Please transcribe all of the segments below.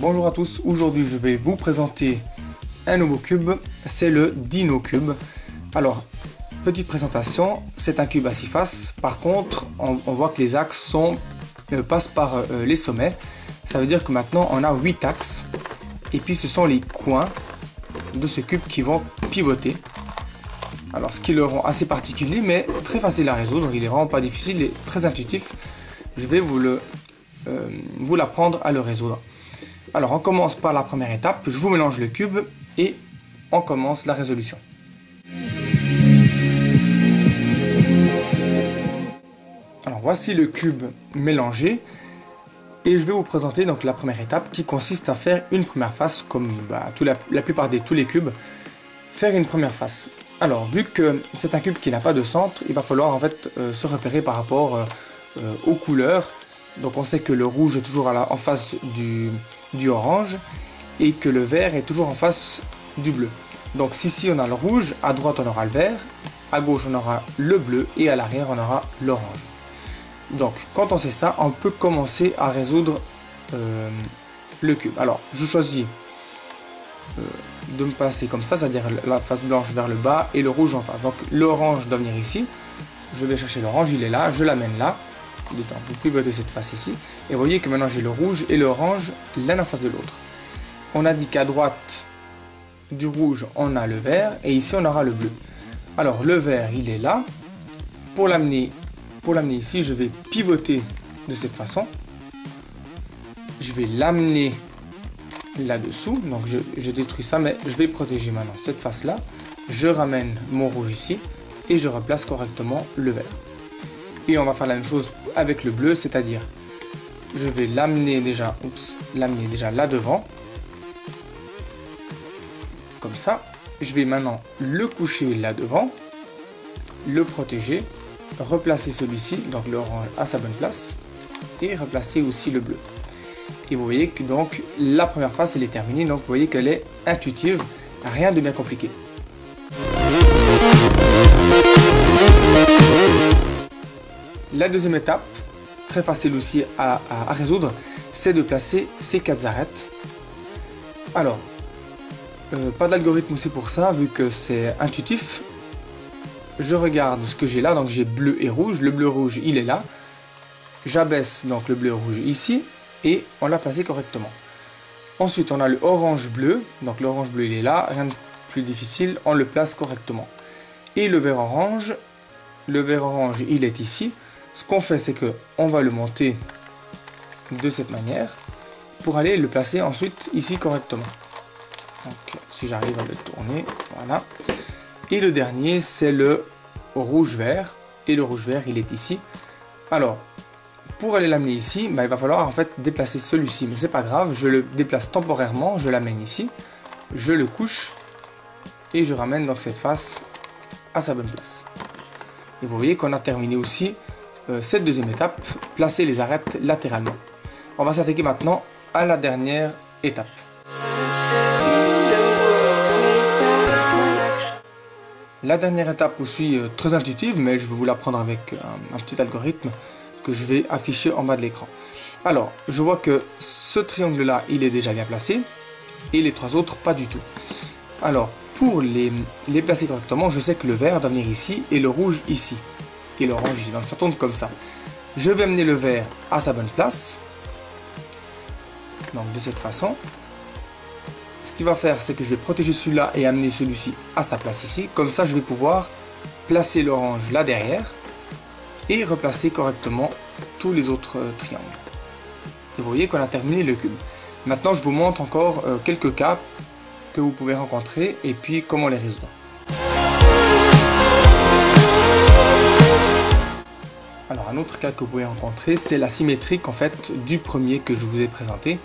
Bonjour à tous, aujourd'hui je vais vous présenter un nouveau cube, c'est le Dino Cube. Alors, petite présentation, c'est un cube à 6 faces, par contre on voit que les axes passent par les sommets. Ça veut dire que maintenant on a 8 axes, et puis ce sont les coins de ce cube qui vont pivoter. Alors ce qui le rend assez particulier mais très facile à résoudre, il est vraiment pas difficile et très intuitif. Je vais vous l'apprendre à le résoudre. Alors on commence par la première étape, je vous mélange le cube et on commence la résolution. Alors voici le cube mélangé et je vais vous présenter donc la première étape qui consiste à faire une première face comme la plupart tous les cubes, faire une première face. Alors vu que c'est un cube qui n'a pas de centre, il va falloir en fait se repérer par rapport aux couleurs. Donc on sait que le rouge est toujours en face du orange et que le vert est toujours en face du bleu. Donc si on a le rouge, à droite on aura le vert, à gauche on aura le bleu et à l'arrière on aura l'orange. Donc quand on sait ça, on peut commencer à résoudre le cube. Alors je choisis de me passer comme ça, c'est-à-dire la face blanche vers le bas et le rouge en face. Donc l'orange doit venir ici, je vais chercher l'orange, il est là, je l'amène là. Vous pivotez cette face ici et vous voyez que maintenant j'ai le rouge et l'orange l'un en face de l'autre. On a dit qu'à droite du rouge on a le vert et ici on aura le bleu. Alors le vert il est là. Pour l'amener ici je vais pivoter de cette façon. Je vais l'amener là-dessous. Donc je détruis ça mais je vais protéger maintenant cette face là. Je ramène mon rouge ici et je replace correctement le vert. Et on va faire la même chose avec le bleu, c'est-à-dire je vais l'amener déjà là devant, comme ça. Je vais maintenant le coucher là devant, le protéger, replacer celui-ci, donc l'orange à sa bonne place, et replacer aussi le bleu. Et vous voyez que donc la première face elle est terminée, donc vous voyez qu'elle est intuitive, rien de bien compliqué. La deuxième étape, très facile aussi à résoudre, c'est de placer ces 4 arêtes. Alors, pas d'algorithme aussi pour ça, vu que c'est intuitif. Je regarde ce que j'ai là, donc j'ai bleu et rouge. Le bleu-rouge, il est là. J'abaisse donc le bleu-rouge ici, et on l'a placé correctement. Ensuite, on a le orange-bleu, donc l'orange-bleu, il est là, rien de plus difficile, on le place correctement. Et le vert-orange, il est ici. Ce qu'on fait, c'est que on va le monter de cette manière pour aller le placer ensuite ici correctement. Donc, si j'arrive à le tourner, voilà. Et le dernier, c'est le rouge-vert. Et le rouge-vert, il est ici. Alors, pour aller l'amener ici, il va falloir en fait déplacer celui-ci. Mais c'est pas grave, je le déplace temporairement, je l'amène ici, je le couche et je ramène donc cette face à sa bonne place. Et vous voyez qu'on a terminé aussi cette deuxième étape, placer les arêtes latéralement. On va s'attaquer maintenant à la dernière étape. La dernière étape aussi très intuitive, mais je vais vous l'apprendre avec un petit algorithme que je vais afficher en bas de l'écran. Alors, je vois que ce triangle là, il est déjà bien placé, et les 3 autres pas du tout. Alors, pour les placer correctement, je sais que le vert doit venir ici, et le rouge ici. Et l'orange ici, donc ça tourne comme ça. Je vais amener le vert à sa bonne place, donc de cette façon. Ce qu'il va faire, c'est que je vais protéger celui-là et amener celui-ci à sa place ici. Comme ça, je vais pouvoir placer l'orange là derrière et replacer correctement tous les autres triangles. Et vous voyez qu'on a terminé le cube. Maintenant, je vous montre encore quelques cas que vous pouvez rencontrer et puis comment les résoudre. Alors un autre cas que vous pouvez rencontrer, c'est la symétrique en fait du premier que je vous ai présenté.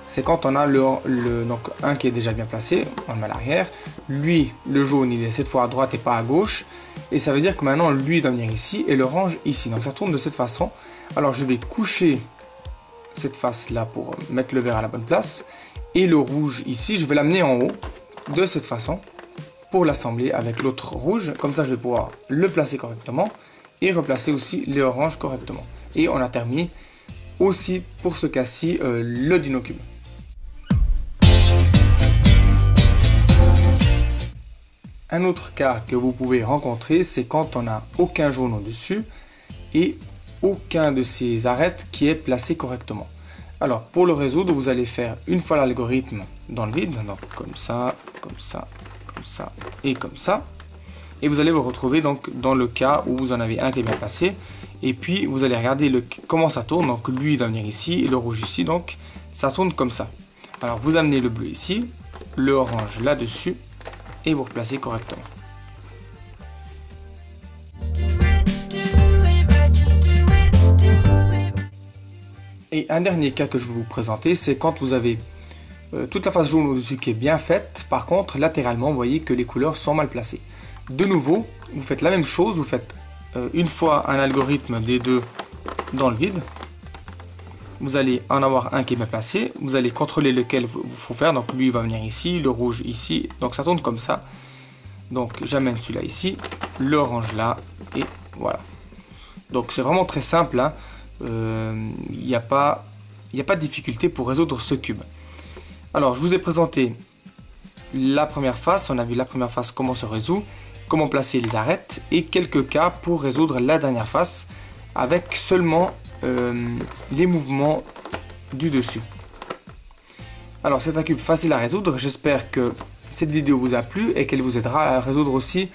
C'est quand on a donc un qui est déjà bien placé, on le met à l'arrière. Lui, le jaune, il est cette fois à droite et pas à gauche. Et ça veut dire que maintenant, lui doit venir ici et l'orange ici. Donc ça tourne de cette façon. Alors je vais coucher cette face là pour mettre le vert à la bonne place. Et le rouge ici, je vais l'amener en haut de cette façon pour l'assembler avec l'autre rouge. Comme ça, je vais pouvoir le placer correctement et replacer aussi les oranges correctement. Et on a terminé aussi pour ce cas-ci le Dino Cube. Un autre cas que vous pouvez rencontrer, c'est quand on n'a aucun jaune au-dessus et aucun de ces arêtes qui est placé correctement. Alors, pour le résoudre, vous allez faire une fois l'algorithme dans le vide, donc comme ça, comme ça, comme ça et comme ça. Et vous allez vous retrouver donc dans le cas où vous en avez un qui est bien placé. Et puis, vous allez regarder comment ça tourne. Donc, lui, il va venir ici et le rouge ici. Donc, ça tourne comme ça. Alors, vous amenez le bleu ici, le orange là-dessus et vous replacez correctement. Et un dernier cas que je vais vous présenter, c'est quand vous avez toute la face jaune au-dessus qui est bien faite. Par contre, latéralement, vous voyez que les couleurs sont mal placées. De nouveau, vous faites la même chose. Vous faites une fois un algorithme des deux dans le vide. Vous allez en avoir un qui est bien placé. Vous allez contrôler lequel il faut faire. Donc lui, il va venir ici, le rouge ici. Donc ça tourne comme ça. Donc j'amène celui-là ici, l'orange là, et voilà. Donc c'est vraiment très simple, hein. Il n'y a pas de difficulté pour résoudre ce cube. Alors je vous ai présenté la première face, on a vu la première face comment se résout, comment placer les arêtes et quelques cas pour résoudre la dernière face avec seulement les mouvements du dessus. Alors c'est un cube facile à résoudre, j'espère que cette vidéo vous a plu et qu'elle vous aidera à résoudre aussi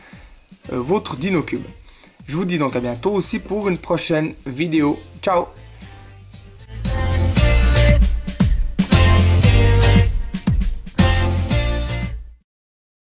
votre Dino Cube. Je vous dis donc à bientôt aussi pour une prochaine vidéo. Ciao!